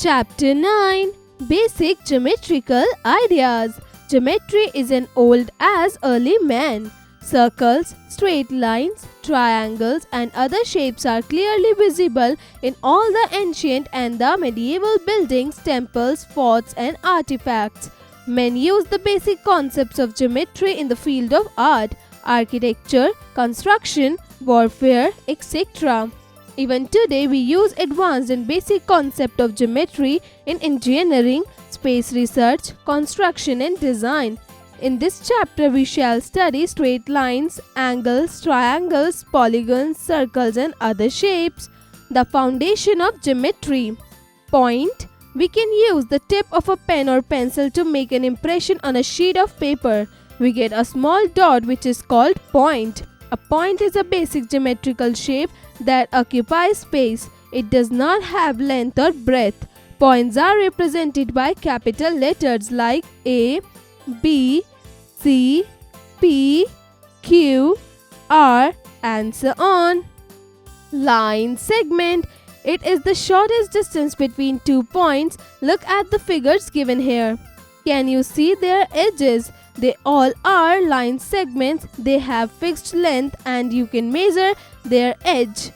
Chapter 9 Basic Geometrical Ideas. Geometry is as old as early man. Circles, straight lines, triangles, and other shapes are clearly visible in all the ancient and the medieval buildings, temples, forts, and artifacts. Men use the basic concepts of geometry in the field of art, architecture, construction, warfare, etc. Even today, we use advanced and basic concept of geometry in engineering, space research, construction, and design. In this chapter, we shall study straight lines, angles, triangles, polygons, circles, and other shapes. The foundation of geometry. Point. We can use the tip of a pen or pencil to make an impression on a sheet of paper. We get a small dot which is called point. A point is a basic geometrical shape that occupies space. It does not have length or breadth. Points are represented by capital letters like A, B, C, P, Q, R, and so on. Line segment. It is the shortest distance between 2 points. Look at the figures given here. Can you see their edges? They all are line segments. They have fixed length and you can measure their edge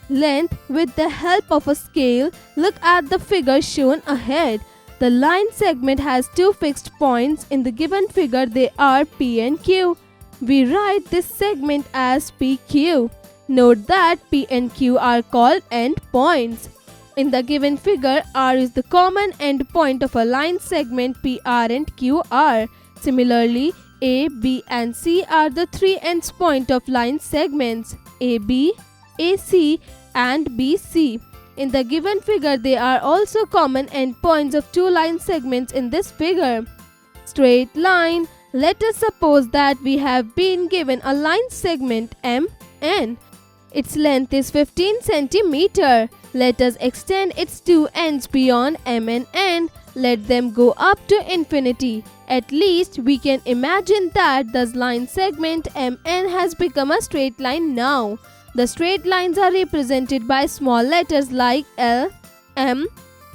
length with the help of a scale. Look at the figure shown ahead. The line segment has 2 fixed points. In the given figure, they are P and Q. We write this segment as PQ. Note that P and Q are called end points. In the given figure, R is the common end point of a line segment PR and QR. Similarly, A, B, and C are the 3 ends point of line segments AB, AC, and BC. In the given figure, they are also common end points of 2 line segments in this figure. Straight line. Let us suppose that we have been given a line segment MN. Its length is 15 cm. Let us extend its 2 ends beyond M and N. Let them go up to infinity. At least we can imagine that the line segment MN has become a straight line now. The straight lines are represented by small letters like L, M,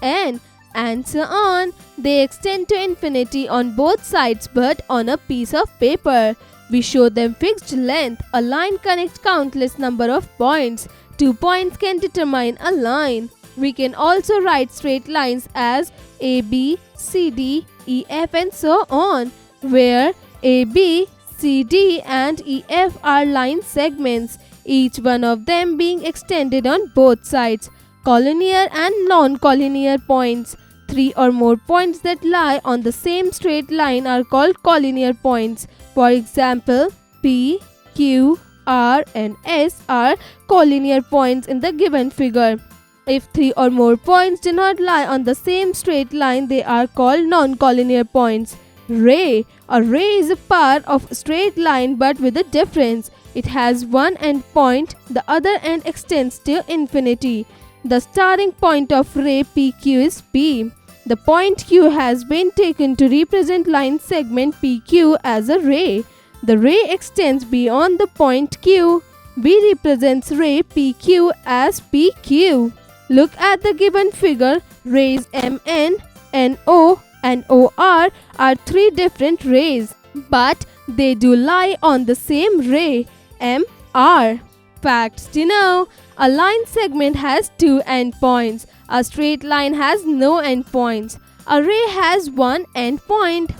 N, and so on. They extend to infinity on both sides but on a piece of paper. We show them fixed length. A line connects countless number of points. 2 points can determine a line. We can also write straight lines as AB, CD, EF, and so on, where AB, CD, and EF are line segments, each one of them being extended on both sides. Collinear and non-collinear points. 3 or more points that lie on the same straight line are called collinear points. For example, P, Q, R, and S are collinear points in the given figure. If 3 or more points do not lie on the same straight line, they are called non-collinear points. Ray. A ray is a part of a straight line but with a difference. It has one end point, the other end extends to infinity. The starting point of ray PQ is P. The point Q has been taken to represent line segment PQ as a ray. The ray extends beyond the point Q. We represent ray PQ as PQ. Look at the given figure. Rays MN, NO, and OR are 3 different rays, but they do lie on the same ray, MR. Facts to know. A line segment has 2 endpoints. A straight line has no endpoints. A ray has 1 endpoint.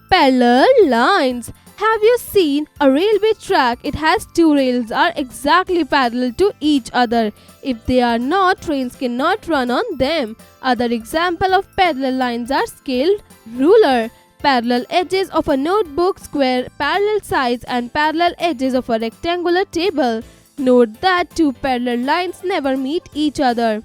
Parallel lines. Have you seen a railway track? It has 2 rails are exactly parallel to each other. If they are not, trains cannot run on them. Other example of parallel lines are scaled ruler, parallel edges of a notebook, square parallel sides, and parallel edges of a rectangular table. Note that 2 parallel lines never meet each other.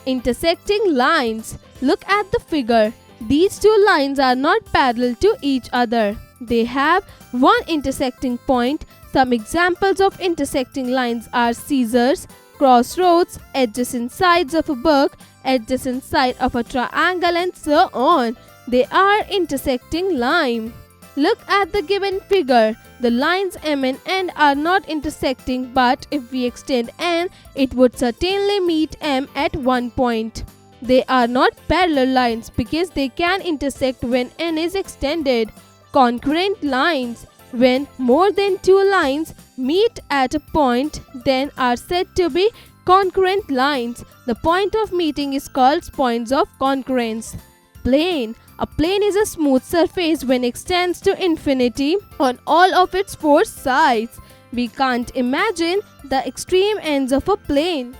Intersecting lines. Look at the figure. These 2 lines are not parallel to each other. They have one intersecting point. Some examples of intersecting lines are scissors, crossroads, adjacent sides of a book, adjacent side of a triangle, and so on. They are intersecting line. Look at the given figure. The lines M and N are not intersecting, but if we extend N, it would certainly meet M at one point. They are not parallel lines because they can intersect when n is extended. Concurrent lines. When more than two lines meet at a point, then are said to be concurrent lines. The point of meeting is called points of concurrence. Plane. A plane is a smooth surface when it extends to infinity on all of its four sides. We can't imagine the extreme ends of a plane.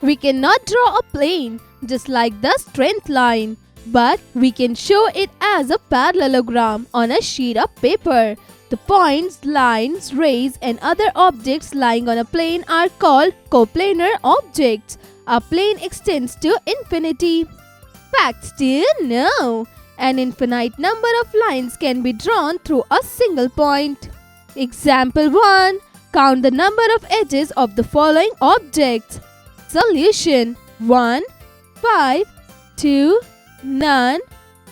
We cannot draw a plane just like the straight line, but we can show it as a parallelogram on a sheet of paper. The points, lines, rays, and other objects lying on a plane are called coplanar objects. A plane extends to infinity. Facts do you know? An infinite number of lines can be drawn through a single point. Example 1. Count the number of edges of the following objects. Solution: 1, 5, 2, none,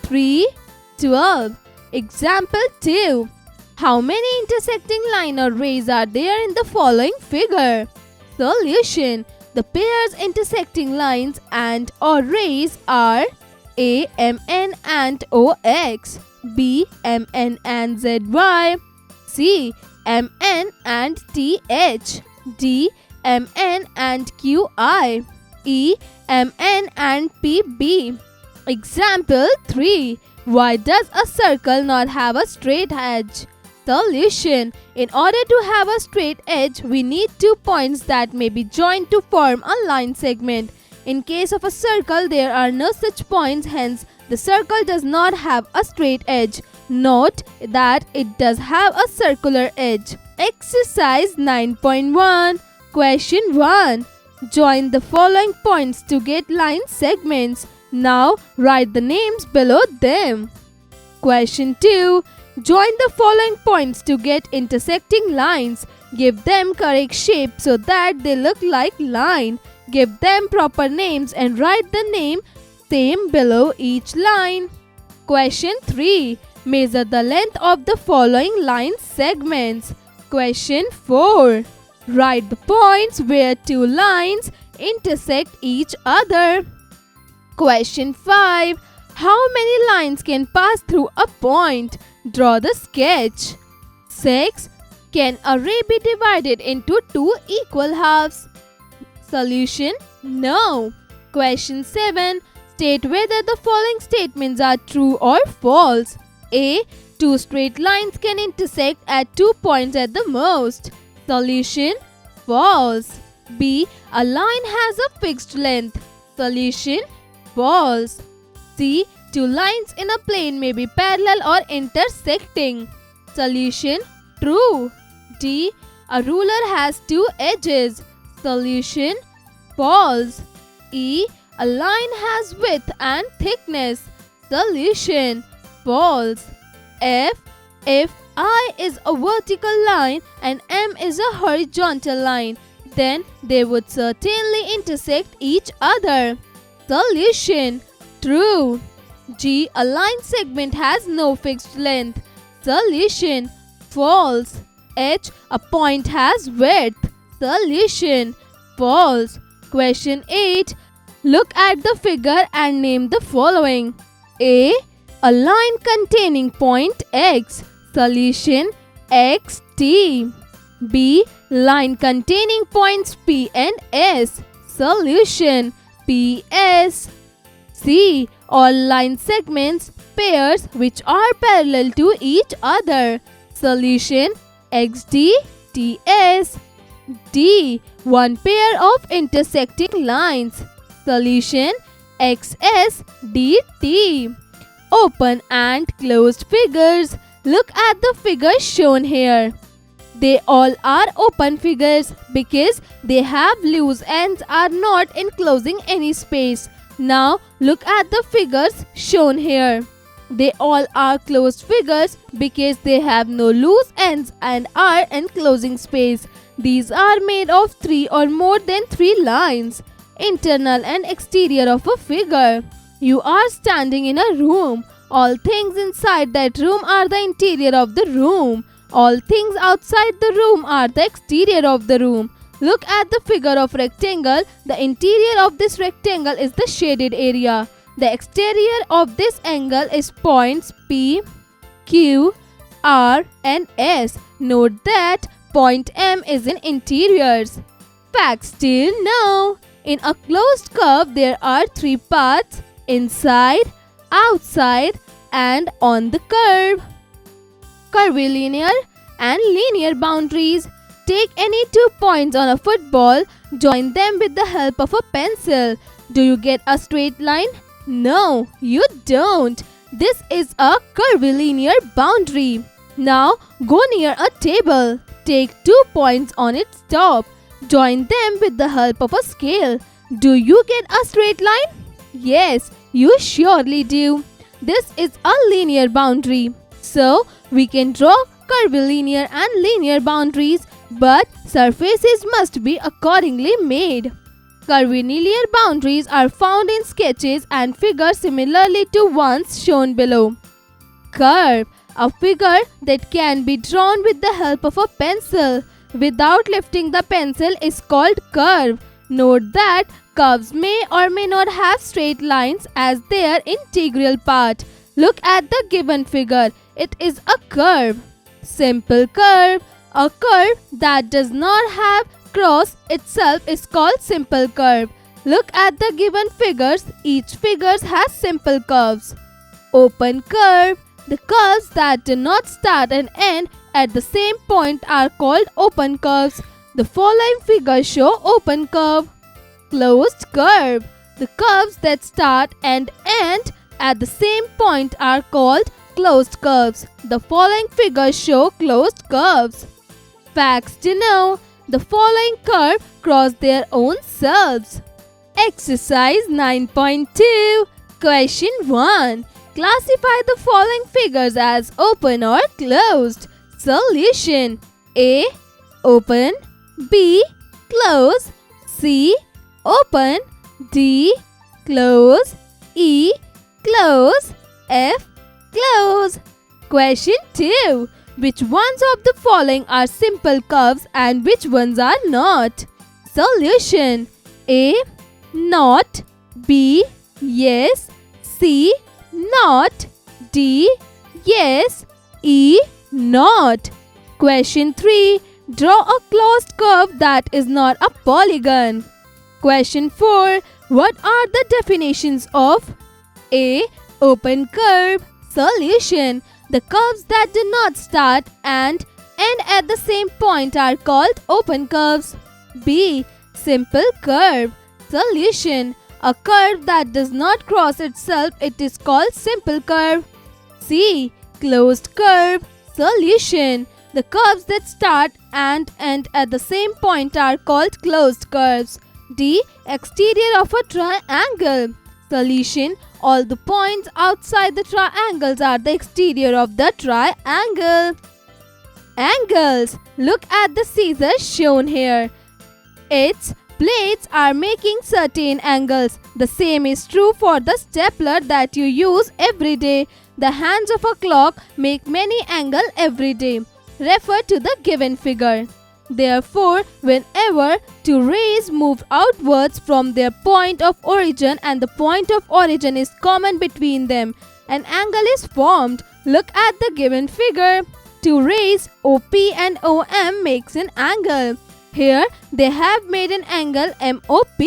3, 12. Example 2. How many intersecting lines or rays are there in the following figure? Solution: the pairs intersecting lines and or rays are A, MN and OX, B, MN and ZY, C, MN and TH, D, MN and QI, E, MN and PB. Example 3. Why does a circle not have a straight edge? Solution: in order to have a straight edge, we need two points that may be joined to form a line segment. In case of a circle, there are no such points, hence the circle does not have a straight edge. Note that it does have a circular edge. Exercise 9.1. Question 1. Join the following points to get line segments. Now write the names below them. Question 2. Join the following points to get intersecting lines. Give them correct shape so that they look like line. Give them proper names and write the name same below each line. Question 3. Measure the length of the following line segments. Question 4. Write the points where two lines intersect each other. Question 5. How many lines can pass through a point? Draw the sketch. 6. Can a ray be divided into two equal halves? Solution: no. Question 7. State whether the following statements are true or false. A. Two straight lines can intersect at 2 points at the most. Solution: false. B. A line has a fixed length. Solution: false. C. Two lines in a plane may be parallel or intersecting. Solution: true. D. A ruler has two edges. Solution: false. E. A line has width and thickness. Solution: false. F. If I is a vertical line and M is a horizontal line, then they would certainly intersect each other. Solution: true. G. A line segment has no fixed length. Solution: false. H. A point has width. Solution: false. Question 8. Look at the figure and name the following. A. A line containing point X. Solution: XT. B. Line containing points P and S. Solution: PS. C. All line segments pairs which are parallel to each other. Solution: XD, TS. D. One pair of intersecting lines. Solution: XS, DT. Open and closed figures. Look at the figures shown here. They all are open figures because they have loose ends are not enclosing any space. Now look at the figures shown here. They all are closed figures because they have no loose ends and are enclosing space. These are made of 3 or more than 3 lines. Internal and exterior of a figure. You are standing in a room. All things inside that room are the interior of the room. All things outside the room are the exterior of the room. Look at the figure of rectangle. The interior of this rectangle is the shaded area. The exterior of this angle is points P, Q, R and S. Note that point M is in interiors. Facts till now. In a closed curve, there are three paths: inside, outside and on the curve. Curvilinear and linear boundaries. Take any 2 points on a football, join them with the help of a pencil. Do you get a straight line? No, you don't. This is a curvilinear boundary. Now go near a table. Take 2 points on its top. Join them with the help of a scale. Do you get a straight line? Yes, you surely do. This is a linear boundary. So we can draw curvilinear and linear boundaries, but surfaces must be accordingly made. Curvilinear boundaries are found in sketches and figures similarly to ones shown below. Curve, a figure that can be drawn with the help of a pencil without lifting the pencil, is called curve. Note that curves may or may not have straight lines as their integral part. Look at the given figure. It is a curve. Simple curve. A curve that does not have cross itself is called simple curve. Look at the given figures. Each figure has simple curves. Open curve. The curves that do not start and end at the same point are called open curves. The following figures show open curve. Closed curve. The curves that start and end at the same point are called closed curves. The following figures show closed curves. Facts to know. The following curve cross their own selves. Exercise 9.2. Question 1. Classify the following figures as open or closed. Solution: A. Open. B. Close. C. Open. D. Close. E. Close. F. Close. Question 2. Which ones of the following are simple curves and which ones are not? Solution: A. Not. B. Yes. C. Not. D. Yes. E. Not. Question 3. Draw a closed curve that is not a polygon. Question 4. What are the definitions of A. Open curve? Solution: the curves that do not start and end at the same point are called open curves. B. Simple curve. Solution: a curve that does not cross itself, it is called simple curve. C. Closed curve. Solution: the curves that start and end at the same point are called closed curves. D. Exterior of a triangle. Solution: all the points outside the triangles are the exterior of the triangle. Angles. Look at the scissors shown here. Its blades are making certain angles. The same is true for the stapler that you use every day. The hands of a clock make many angles every day. Refer to the given figure. Therefore, whenever two rays move outwards from their point of origin and the point of origin is common between them, an angle is formed. Look at the given figure. Two rays OP and OM makes an angle. Here they have made an angle MOP.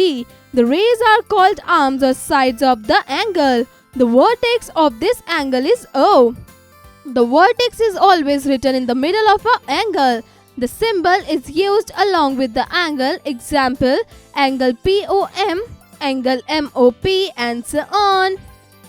The rays are called arms or sides of the angle. The vertex of this angle is O. The vertex is always written in the middle of an angle. The symbol is used along with the angle. Example: angle POM, angle MOP, and so on.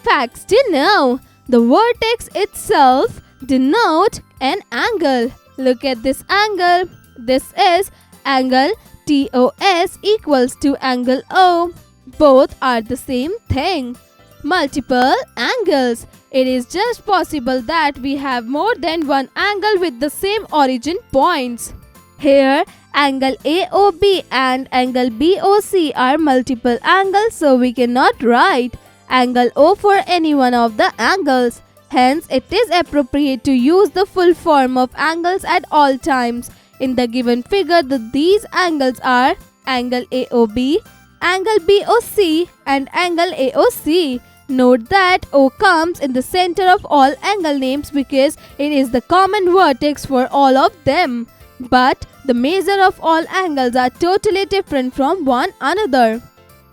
Facts to know. The vertex itself denotes an angle. Look at this angle. This is angle TOS equals to angle O. Both are the same thing. Multiple angles. It is just possible that we have more than one angle with the same origin points. Here, angle AOB and angle BOC are multiple angles, so we cannot write angle O for any one of the angles. Hence, it is appropriate to use the full form of angles at all times. In the given figure, these angles are angle AOB, angle BOC and angle AOC. Note that O comes in the center of all angle names because it is the common vertex for all of them. But the measure of all angles are totally different from one another.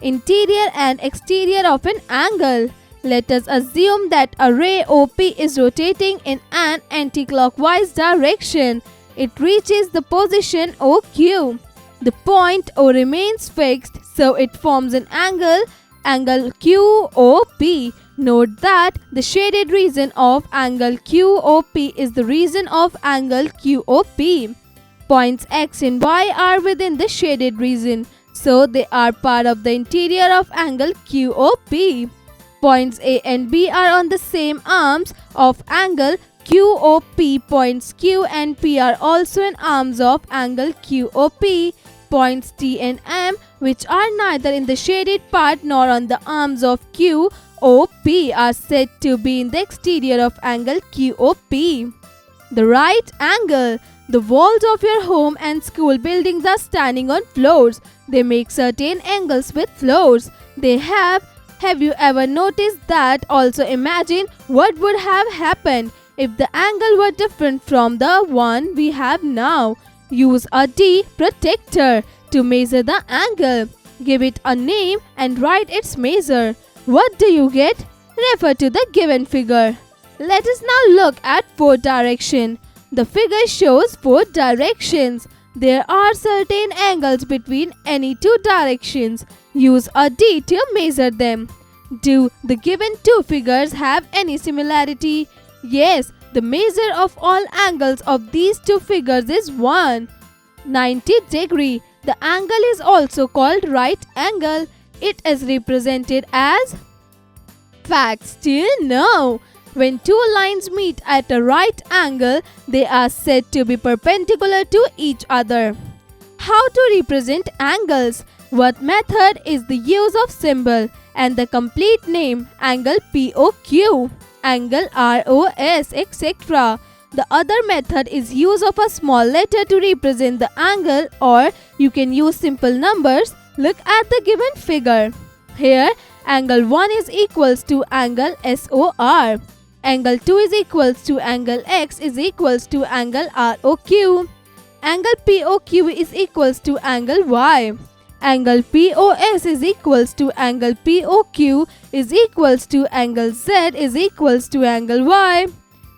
Interior and exterior of an angle. Let us assume that a ray OP is rotating in an anti-clockwise direction. It reaches the position OQ. The point O remains fixed, so it forms an angle QOP. Note that the shaded region of angle QOP is the region of angle QOP. Points X and Y are within the shaded region, so they are part of the interior of angle QOP. Points A and B are on the same arms of angle QOP. Points Q and P are also in arms of angle QOP. Points T and M, which are neither in the shaded part nor on the arms of QOP, are said to be in the exterior of angle QOP. The right angle. The walls of your home and school buildings are standing on floors. They make certain angles with floors. Have you ever noticed that? Also imagine what would have happened if the angle were different from the one we have now. Use a D protractor to measure the angle. Give it a name and write its measure. What do you get? Refer to the given figure. Let us now look at 4 direction. The figure shows 4 directions. There are certain angles between any 2 directions. Use a D to measure them. Do the given 2 figures have any similarity? Yes, the measure of all angles of these 2 figures is 190 degree. The angle is also called right angle. It is represented as facts to know. When 2 lines meet at a right angle, they are said to be perpendicular to each other. How to represent angles? What method is the use of symbol and the complete name angle POQ, angle ROS, etc. The other method is use of a small letter to represent the angle, or you can use simple numbers. Look at the given figure. Here, angle 1 is equals to angle SOR. Angle 2 is equals to angle X is equals to angle ROQ. Angle POQ is equals to angle Y. Angle POS is equals to angle POQ is equals to angle Z is equals to angle Y.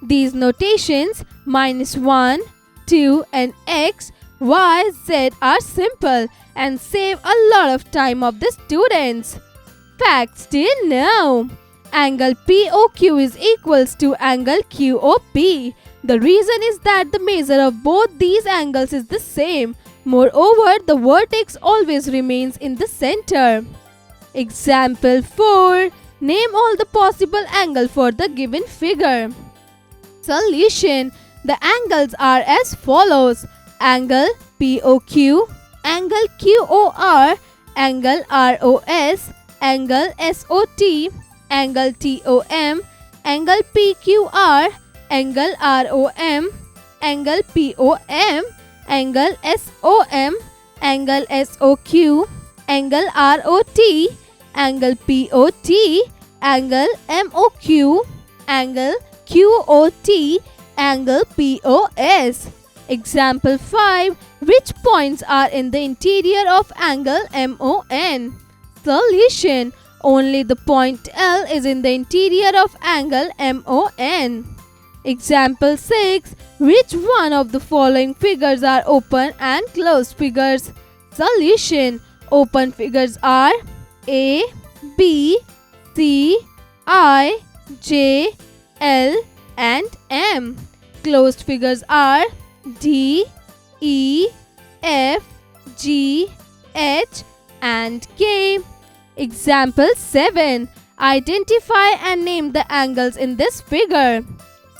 These notations -1, 2 and X, Y, Z are simple and save a lot of time of the students. Facts to know. Angle POQ is equals to angle QOP. The reason is that the measure of both these angles is the same. Moreover, the vertex always remains in the center. Example 4. Name all the possible angles for the given figure. Solution. The angles are as follows. Angle POQ, angle QOR, angle ROS, angle SOT, angle TOM, angle PQR, angle ROM, angle POM, angle SOM, angle SOQ, angle ROT, angle POT, angle MOQ, angle QOT, angle POS. Example 5. Which points are in the interior of angle MON? Solution. Only the point L is in the interior of angle MON. Example 6. Which one of the following figures are open and closed figures? Solution. Open figures are A, B, C, I, J, L and M. Closed figures are D, E, F, G, H and K. Example 7. Identify and name the angles in this figure.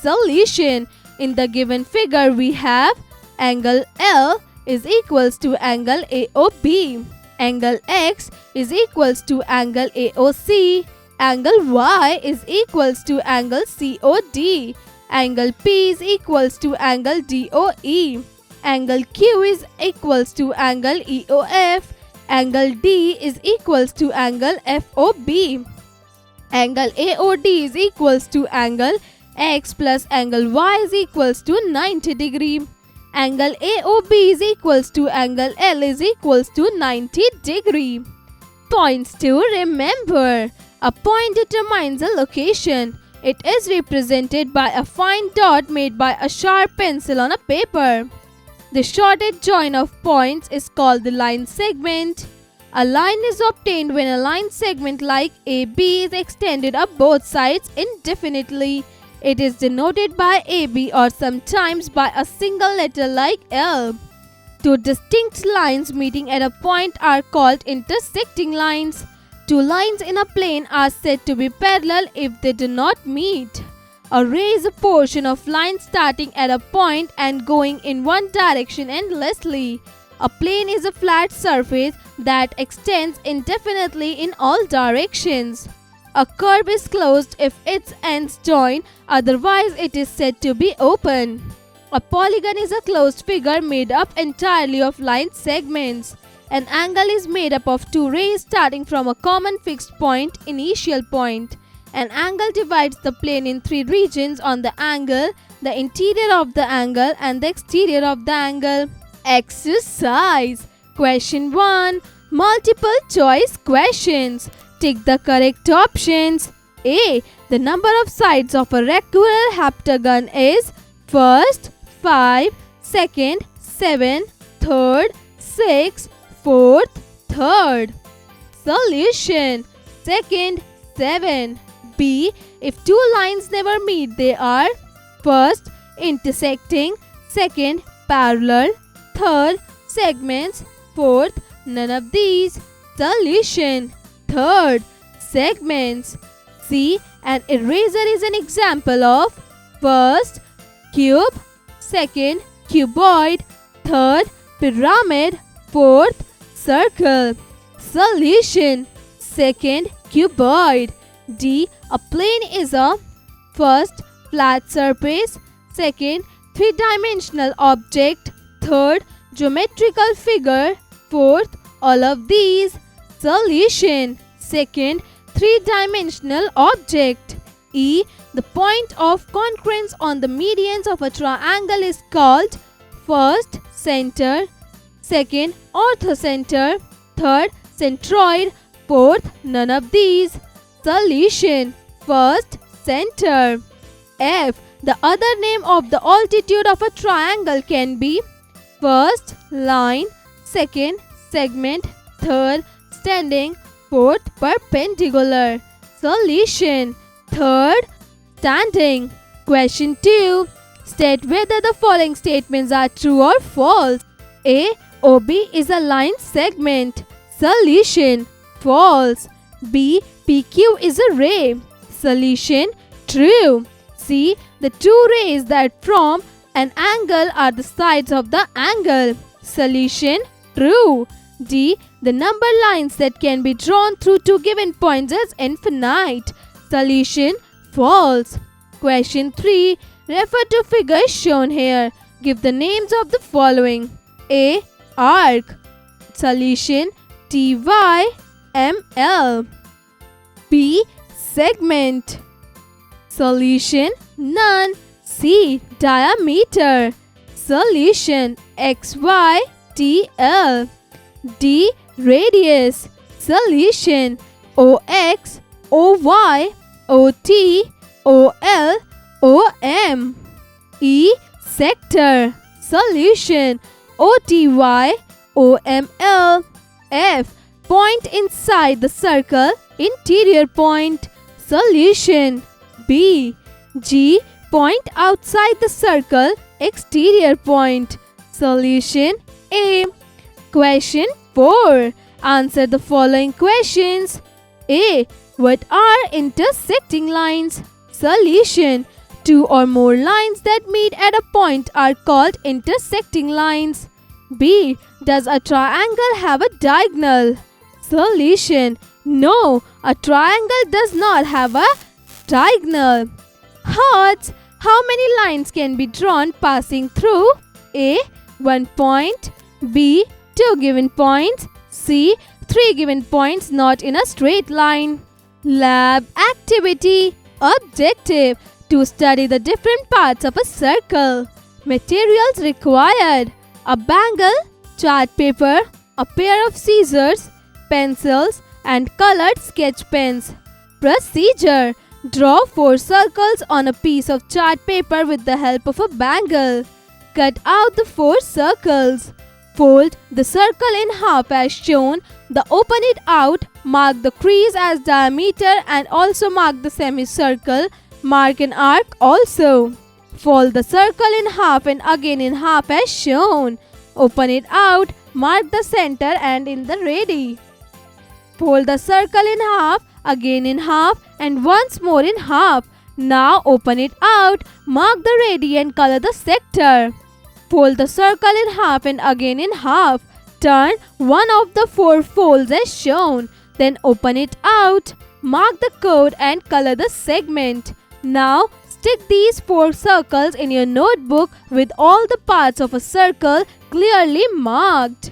Solution. In the given figure we have angle L is equals to angle AOB. Angle X is equals to angle AOC. Angle Y is equals to angle COD. Angle P is equals to angle DOE. Angle Q is equals to angle EOF. Angle D is equals to angle FOB. Angle AOD is equals to angle X plus angle Y is equals to 90 degree. Angle AOB is equals to angle L is equals to 90 degree. Points to remember. A point determines a location. It is represented by a fine dot made by a sharp pencil on a paper. The shortest join of points is called the line segment. A line is obtained when a line segment like AB is extended up both sides indefinitely. It is denoted by AB or sometimes by a single letter like L. Two distinct lines meeting at a point are called intersecting lines. Two lines in a plane are said to be parallel if they do not meet. A ray is a portion of line starting at a point and going in one direction endlessly. A plane is a flat surface that extends indefinitely in all directions. A curve is closed if its ends join, otherwise it is said to be open. A polygon is a closed figure made up entirely of line segments. An angle is made up of two rays starting from a common fixed point, initial point. An angle divides the plane in three regions on the angle, the interior of the angle and the exterior of the angle. Exercise. Question 1. Multiple choice questions. Tick the correct options. A. The number of sides of a regular heptagon is first 5, second 7, third 6, fourth 3rd. Solution. Second 7. B. If two lines never meet, they are first intersecting, second parallel, third segments, fourth none of these. Solution. Third segments. C. An eraser is an example of first cube, second cuboid, third pyramid, fourth circle. Solution. Second cuboid. D. A plane is a first flat surface, second three-dimensional object, third geometrical figure, fourth all of these. Solution. Second three-dimensional object. E. The point of concurrence on the medians of a triangle is called first center, second orthocenter, third centroid, fourth none of these. Solution. First center. F. The other name of the altitude of a triangle can be first line, second segment, third standing, fourth perpendicular. Solution. Third standing. Question 2. State whether the following statements are true or false. A. OB is a line segment. Solution. False. B. PQ is a ray. Solution. True. C. The two rays that form an angle are the sides of the angle. Solution. True. D. The number lines that can be drawn through two given points is infinite. Solution. False. Question 3. Refer to figures shown here. Give the names of the following. A. Arc. Solution. TYML. B. Segment. Solution. None. C. Diameter. Solution. XYTL. D. Radius. Solution. OX, OY, OT, OL, OM. E. Sector. Solution. OTY, OML. F. Point inside the circle, interior point. Solution. B. G. Point outside the circle, exterior point. Solution. A. Question 4. Answer the following questions. A. What are intersecting lines? Solution. Two or more lines that meet at a point are called intersecting lines. B. Does a triangle have a diagonal? Solution. No, a triangle does not have a diagonal. Hearts. How many lines can be drawn passing through? A. 1 point, B 2 given points, C 3 given points not in a straight line. Lab activity. Objective: to study the different parts of a circle. Materials required: a bangle, chart paper, a pair of scissors, pencils and colored sketch pens. Procedure: draw 4 circles on a piece of chart paper with the help of a bangle. Cut out the 4 circles. Fold the circle in half as shown. Open it out. Mark the crease as diameter and also mark the semicircle. Mark an arc also. Fold the circle in half and again in half as shown. Open it out. Mark the center and in the radii. Fold the circle in half, again in half and once more in half. Now open it out. Mark the radii and color the sector. Fold the circle in half and again in half. Turn one of the 4 folds as shown. Then open it out. Mark the chord and color the segment. Now stick these 4 circles in your notebook with all the parts of a circle clearly marked.